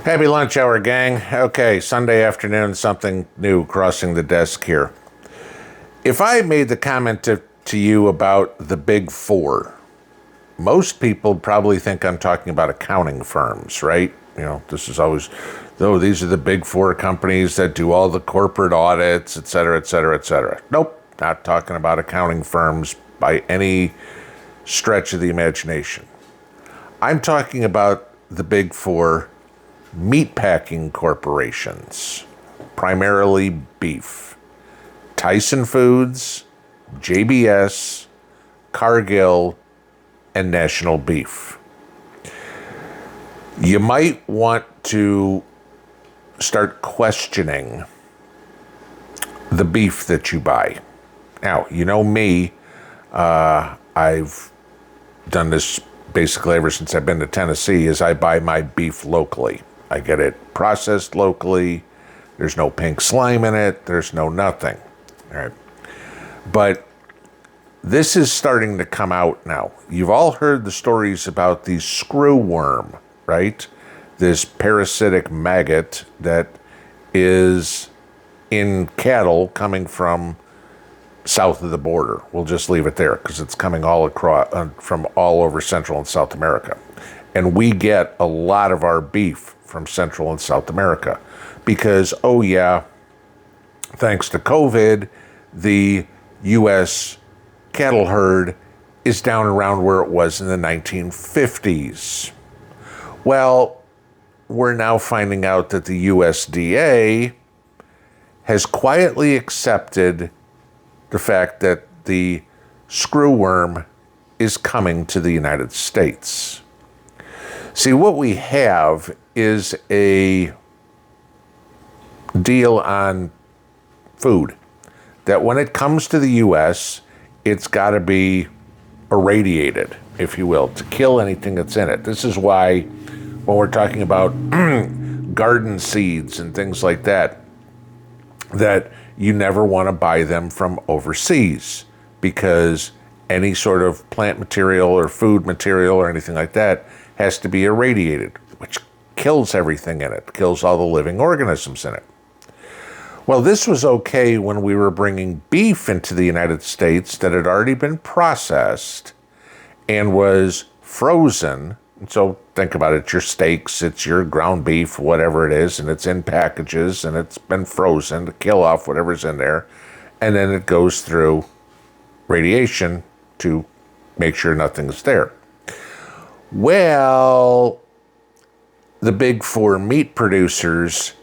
Happy lunch hour, gang. Okay, Sunday afternoon, something new crossing the desk here. If I made the comment to you about the big four, most people probably think I'm talking about accounting firms, right? You know, this is always, oh, these are the big four companies that do all the corporate audits, et cetera, et cetera, et cetera. Nope, not talking about accounting firms by any stretch of the imagination. I'm talking about the big four meatpacking corporations, primarily beef. Tyson Foods, JBS, Cargill, and National Beef. You might want to start questioning the beef that you buy. Now, you know me, I've done this basically ever since I've been to Tennessee, is I buy my beef locally. I get it processed locally. There's no pink slime in it. There's no nothing. All right. But this is starting to come out now. You've all heard the stories about the screwworm, right? This parasitic maggot that is in cattle coming from south of the border. We'll just leave it there because it's coming all across from all over Central and South America. And we get a lot of our beef from Central and South America because, oh yeah, thanks to COVID, the U.S. cattle herd is down around where it was in the 1950s. Well, we're now finding out that the USDA has quietly accepted the fact that the screwworm is coming to the United States. See, what we have is a deal on food that when it comes to the U.S., it's got to be irradiated, if you will, to kill anything that's in it. This is why when we're talking about garden seeds and things like that, that you never want to buy them from overseas because any sort of plant material or food material or anything like that has to be irradiated, which kills everything in it, kills all the living organisms in it. Well, this was okay when we were bringing beef into the United States that had already been processed and was frozen. So think about it, it's your steaks, it's your ground beef, whatever it is, and it's in packages and it's been frozen to kill off whatever's in there. And then it goes through radiation to make sure nothing's there. Well, the big four meat producers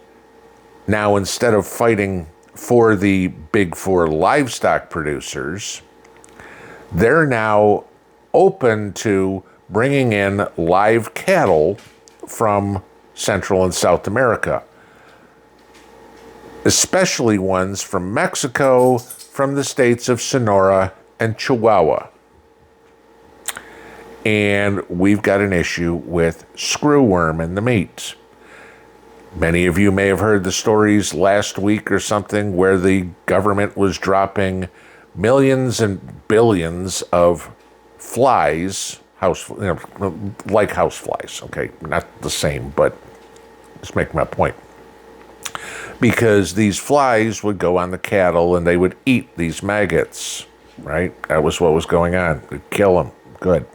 now, instead of fighting for the big four livestock producers, they're now open to bringing in live cattle from Central and South America, especially ones from Mexico, from the states of Sonora and Chihuahua. And we've got an issue with screwworm in the meat. Many of you may have heard the stories last week or something where the government was dropping millions and billions of flies, like house flies, okay? Not the same, but just making my point. Because these flies would go on the cattle and they would eat these maggots, right? That was what was going on. They'd kill them. Good.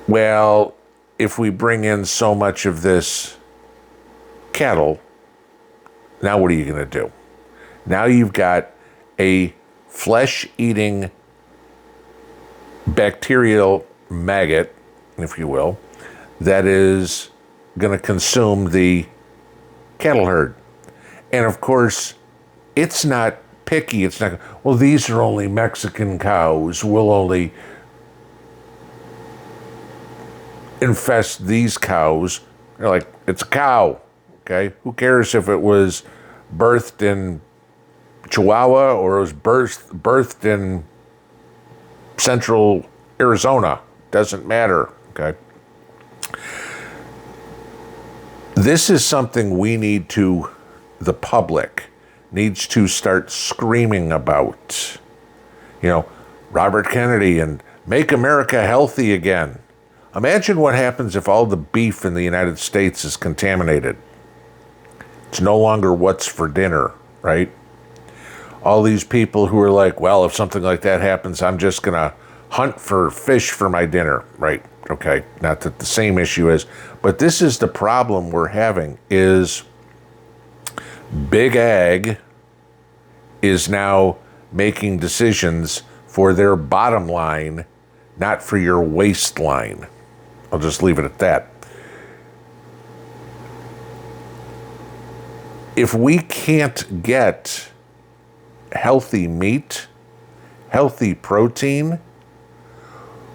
Well, if we bring in so much of this cattle, now what are you going to do? Now you've got a flesh-eating bacterial maggot, if you will, that is going to consume the cattle herd. And of course, it's not picky. It's not, well, these are only Mexican cows. We'll only infest these cows. They're like, it's a cow. Okay, who cares if it was birthed in Chihuahua or it was birthed in central Arizona? Doesn't matter, okay? This is something the public needs to start screaming about. You know, Robert Kennedy and make America healthy again. Imagine what happens if all the beef in the United States is contaminated. It's no longer what's for dinner, right? All these people who are like, well, if something like that happens, I'm just going to hunt for fish for my dinner, right? Okay, not that the same issue is, but this is the problem we're having is Big Ag is now making decisions for their bottom line, not for your waistline. I'll just leave it at that. If we can't get healthy meat, healthy protein,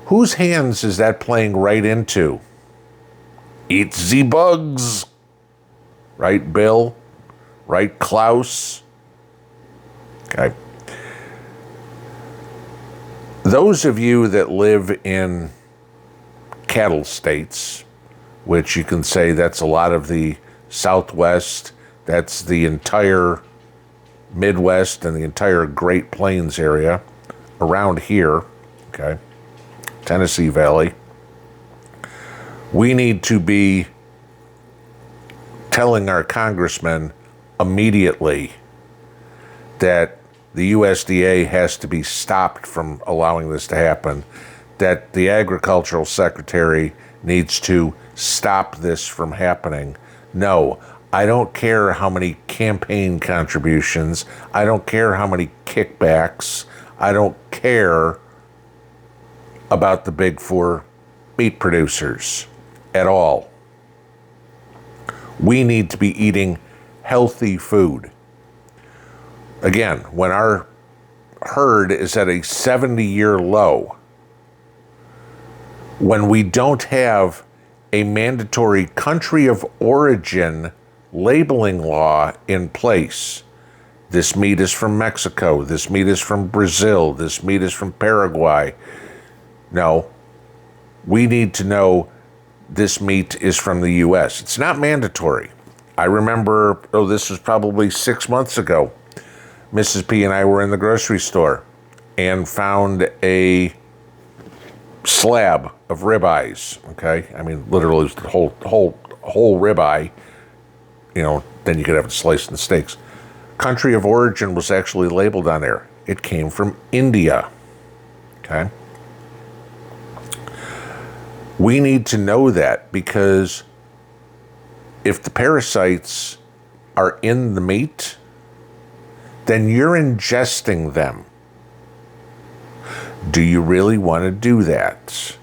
whose hands is that playing right into? Eat the bugs. Right, Bill? Right, Klaus? Okay. Those of you that live in cattle states, which you can say that's a lot of the Southwest, that's the entire Midwest and the entire Great Plains area around here, okay, Tennessee Valley, we need to be telling our congressmen immediately that the USDA has to be stopped from allowing this to happen, that the agricultural secretary needs to stop this from happening. No, I don't care how many campaign contributions, I don't care how many kickbacks, I don't care about the big four meat producers at all. We need to be eating healthy food. Again, when our herd is at a 70-year low, when we don't have a mandatory country of origin labeling law in place, this meat is from Mexico, this meat is from Brazil, this meat is from Paraguay. No, we need to know this meat is from the U.S. It's not mandatory. I remember, this was probably 6 months ago, Mrs. P and I were in the grocery store and found a slab of ribeyes, okay? I mean, literally it was the whole ribeye, then you could have it sliced in steaks. Country of origin was actually labeled on there. It came from India, okay? We need to know that because if the parasites are in the meat, then you're ingesting them. Do you really want to do that?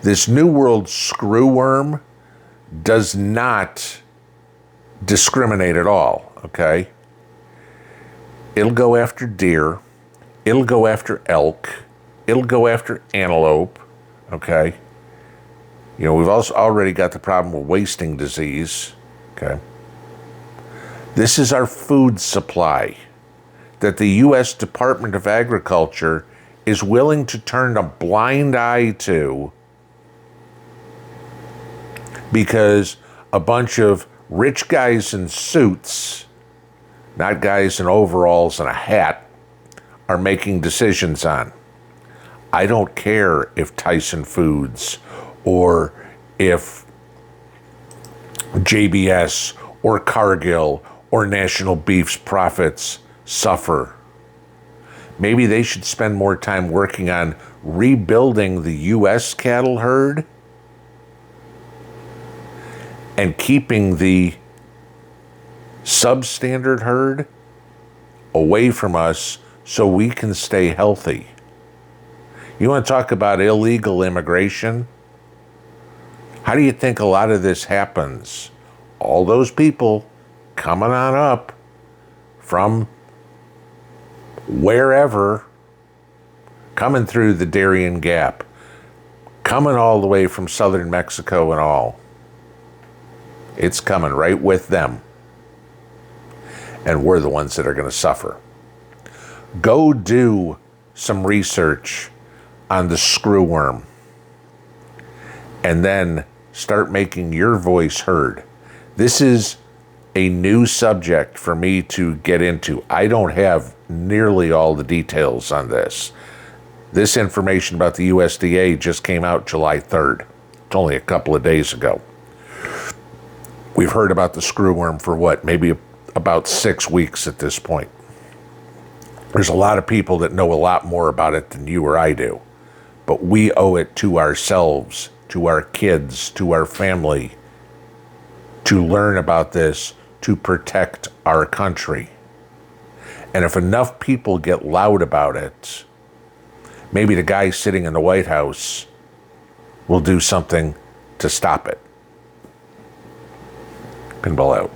This New World screwworm does not discriminate at all, okay? It'll go after deer, it'll go after elk, it'll go after antelope, okay? We've also already got the problem of wasting disease, okay? This is our food supply that the U.S. Department of Agriculture is willing to turn a blind eye to because a bunch of rich guys in suits, not guys in overalls and a hat, are making decisions on. I don't care if Tyson Foods or if JBS or Cargill or National Beef's profits suffer. Maybe they should spend more time working on rebuilding the U.S. cattle herd and keeping the substandard herd away from us so we can stay healthy. You want to talk about illegal immigration? How do you think a lot of this happens? All those people coming on up from wherever, coming through the Darien Gap, coming all the way from southern Mexico and all. It's coming right with them. And we're the ones that are going to suffer. Go do some research on the screwworm. And then start making your voice heard. This is a new subject for me to get into. I don't have nearly all the details on this. This information about the USDA just came out July 3rd. It's only a couple of days ago. We've heard about the screwworm for what, maybe about 6 weeks at this point. There's a lot of people that know a lot more about it than you or I do. But we owe it to ourselves, to our kids, to our family, to learn about this, to protect our country. And if enough people get loud about it, maybe the guy sitting in the White House will do something to stop it. Pinball out.